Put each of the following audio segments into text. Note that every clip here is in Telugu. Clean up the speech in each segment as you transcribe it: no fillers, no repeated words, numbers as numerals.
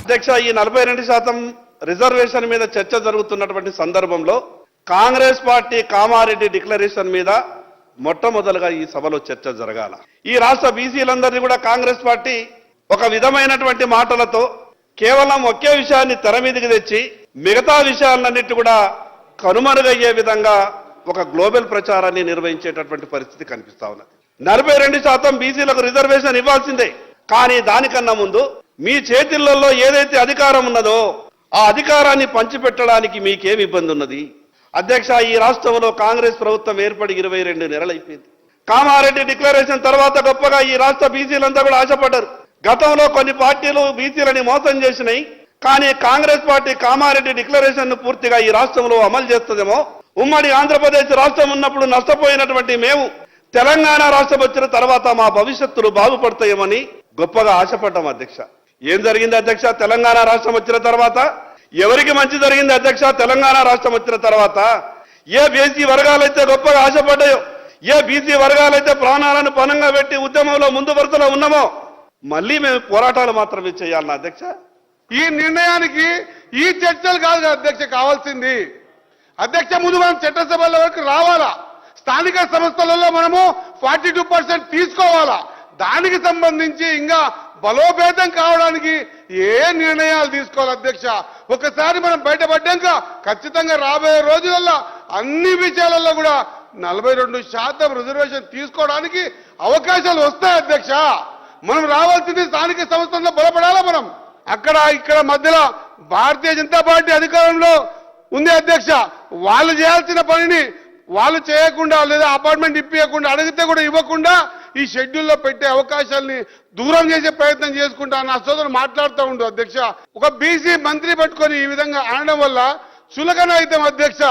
అధ్యక్ష, ఈ 42% రిజర్వేషన్ మీద చర్చ జరుగుతున్నటువంటి సందర్భంలో కాంగ్రెస్ పార్టీ కామారెడ్డి డిక్లరేషన్ మీద మొట్టమొదలుగా ఈ సభలో చర్చ జరగాల. ఈ రాష్ట్ర బీసీలందరినీ కూడా కాంగ్రెస్ పార్టీ ఒక విధమైనటువంటి మాటలతో కేవలం ఒకే విషయాన్ని తెర మీదకి తెచ్చి మిగతా విషయాలన్నిటి కూడా కనుమరుగయ్యే విధంగా ఒక గ్లోబల్ ప్రచారాన్ని నిర్వహించేటటువంటి పరిస్థితి కనిపిస్తా ఉన్నది. 42% బీసీలకు రిజర్వేషన్ ఇవ్వాల్సిందే. కానీ దానికన్నా ముందు మీ చేతిల్లో ఏదైతే అధికారం ఉన్నదో ఆ అధికారాన్ని పంచిపెట్టడానికి మీకేం ఇబ్బంది ఉన్నది? అధ్యక్ష, ఈ రాష్ట్రంలో కాంగ్రెస్ ప్రభుత్వం ఏర్పడి 22 నెలలు అయిపోయింది. కామారెడ్డి డిక్లరేషన్ తర్వాత గొప్పగా ఈ రాష్ట్ర బీసీలంతా కూడా ఆశపడ్డారు. గతంలో కొన్ని పార్టీలు బీసీలని మోసం చేసినాయి. కానీ కాంగ్రెస్ పార్టీ కామారెడ్డి డిక్లరేషన్ ను పూర్తిగా ఈ రాష్ట్రంలో అమలు చేస్తుందేమో, ఉమ్మడి ఆంధ్రప్రదేశ్ రాష్ట్రం ఉన్నప్పుడు నష్టపోయినటువంటి మేము తెలంగాణ రాష్ట్రం వచ్చిన తర్వాత మా భవిష్యత్తులు బాగుపడతాయేమని గొప్పగా ఆశపడ్డాం. అధ్యక్ష, ఏం జరిగింది అధ్యక్ష? తెలంగాణ రాష్ట్రం వచ్చిన తర్వాత ఎవరికి మంచి జరిగింది అధ్యక్ష? తెలంగాణ రాష్ట్రం వచ్చిన తర్వాత ఏ బీసీ వర్గాలైతే గొప్పగా ఆశపడ్డాయో, ఏ బీసీ వర్గాలైతే ప్రాణాలను పణంగా పెట్టి ఉద్యమంలో ముందు వరుసలో ఉన్నామో మళ్ళీ మేము పోరాటాలు మాత్రమే చేయాలన్నా అధ్యక్ష? ఈ నిర్ణయానికి ఈ చర్చలు కాదు అధ్యక్ష కావాల్సింది. అధ్యక్ష, ముందు మనం చట్టసభల వరకు రావాలా, స్థానిక సంస్థలలో మనము 42% తీసుకోవాలా. దానికి సంబంధించి ఇంకా బలోపేతం కావడానికి ఏ నిర్ణయాలు తీసుకోవాలి అధ్యక్ష? ఒకసారి మనం బయటపడ్డాక ఖచ్చితంగా రాబోయే రోజులలో అన్ని విషయాలలో కూడా 42% రిజర్వేషన్ తీసుకోవడానికి అవకాశాలు వస్తాయి అధ్యక్ష. మనం రావాల్సింది స్థానిక సంస్థల్లో బలపడాలా. మనం అక్కడ ఇక్కడ మధ్యలో భారతీయ జనతా పార్టీ అధికారంలో ఉంది అధ్యక్ష. వాళ్ళు చేయాల్సిన పనిని వాళ్ళు చేయకుండా లేదా అపార్ట్మెంట్ ఇప్పించకుండా అడిగితే కూడా ఇవ్వకుండా ఈ షెడ్యూల్లో పెట్టే అవకాశాలని దూరం చేసే ప్రయత్నం చేసుకుంటా నా సోదరుడు మాట్లాడుతూ ఉండు అధ్యక్ష. ఒక బీసీ మంత్రి పట్టుకొని ఈ విధంగా అనడం వల్ల చులకన అవుతాం అధ్యక్ష.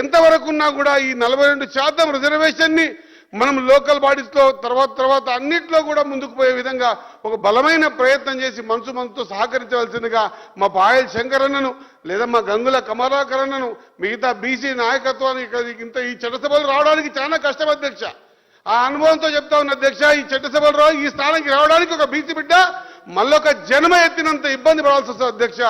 ఎంతవరకు ఉన్నా కూడా ఈ 42% రిజర్వేషన్ ని మనం లోకల్ బాడీస్ లో తర్వాత అన్నిట్లో కూడా ముందుకు పోయే విధంగా ఒక బలమైన ప్రయత్నం చేసి మనసుతో సహకరించవలసిందిగా మా పాయల్ శంకరన్నను లేదా మా గంగుల కమలాకరన్నను మిగతా బీసీ నాయకత్వానికి ఇంత ఈ చట్టసభలు రావడానికి చాలా కష్టం అధ్యక్ష. ఆ అనుభవంతో చెప్తా ఉన్న అధ్యక్ష, ఈ చట్టసభలు ఈ స్థానానికి రావడానికి ఒక బీసీ బిడ్డ మళ్ళొక జన్మ ఎత్తినంత ఇబ్బంది పడాల్సి వస్తుంది అధ్యక్ష.